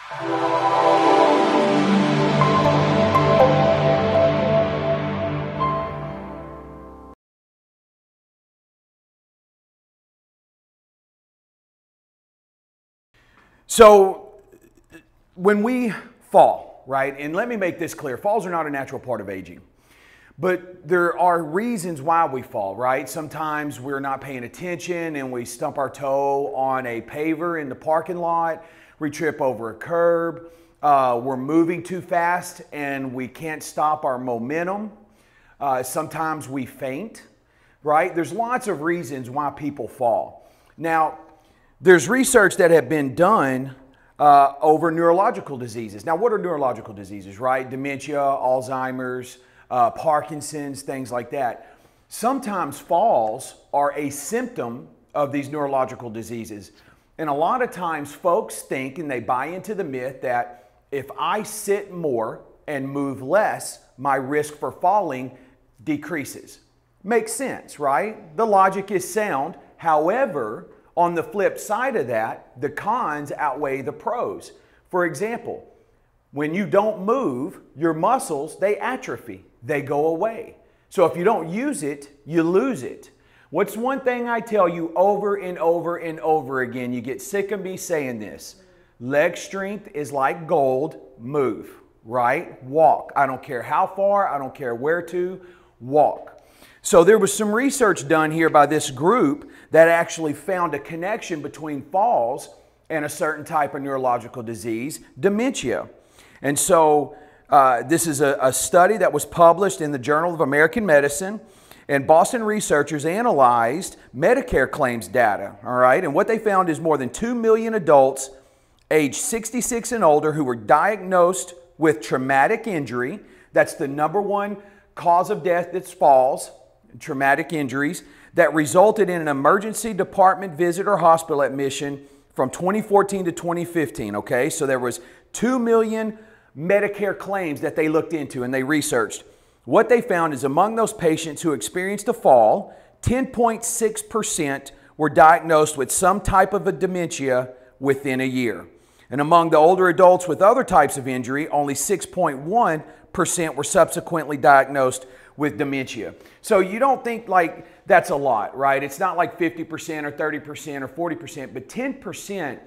So when we fall, right, and let me make this clear, falls are not a natural part of aging. But there are reasons why we fall, right? Sometimes we're not paying attention and we stump our toe on a paver in the parking lot, we trip over a curb, we're moving too fast and we can't stop our momentum. Sometimes we faint, right? There's lots of reasons why people fall. Now, there's research that have been done over neurological diseases. Now, what are neurological diseases, right? Dementia, Alzheimer's, Parkinson's, things like that. Sometimes falls are a symptom of these neurological diseases. And a lot of times folks think and they buy into the myth that if I sit more and move less, my risk for falling decreases. Makes sense, right? The logic is sound. However, on the flip side of that, the cons outweigh the pros. For example, when you don't move, your muscles, they atrophy, they go away. So if you don't use it, you lose it. What's one thing I tell you over and over and over again? You get sick of me saying this. Leg strength is like gold. Move, right? Walk. I don't care how far, I don't care where to, walk. So there was some research done here by this group that actually found a connection between falls and a certain type of neurological disease, dementia. And so this is a study that was published in the Journal of American Medicine, and Boston researchers analyzed Medicare claims data, all right? And what they found is more than 2 million adults age 66 and older who were diagnosed with traumatic injury. That's the #1 cause of death, that's falls, traumatic injuries, that resulted in an emergency department visit or hospital admission from 2014 to 2015, okay? So there was 2 million Medicare claims that they looked into and they researched. What they found is among those patients who experienced a fall, 10.6% were diagnosed with some type of a dementia within a year. And among the older adults with other types of injury, only 6.1% were subsequently diagnosed with dementia. So you don't think like that's a lot, right? It's not like 50% or 30% or 40%, but 10%,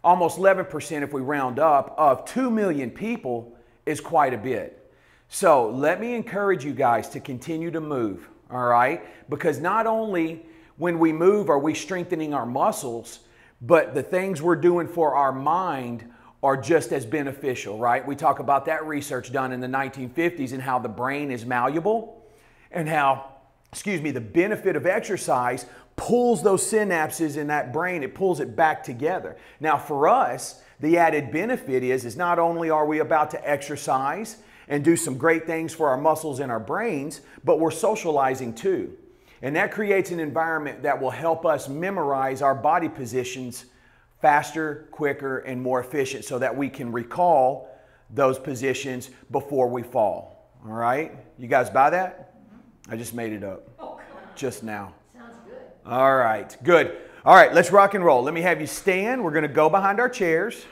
almost 11% if we round up, of 2 million people is quite a bit. So let me encourage you guys to continue to move, all right? Because not only when we move are we strengthening our muscles, but the things we're doing for our mind are just as beneficial, right? We talk about that research done in the 1950s and how the brain is malleable and how, the benefit of exercise pulls those synapses in that brain, it pulls it back together. Now for us, the added benefit is not only are we about to exercise and do some great things for our muscles and our brains, but we're socializing too. And that creates an environment that will help us memorize our body positions faster, quicker, and more efficient so that we can recall those positions before we fall. All right? You guys buy that? I just made it up just now. Sounds good. All right, good. All right, let's rock and roll. Let me have you stand. We're going to go behind our chairs.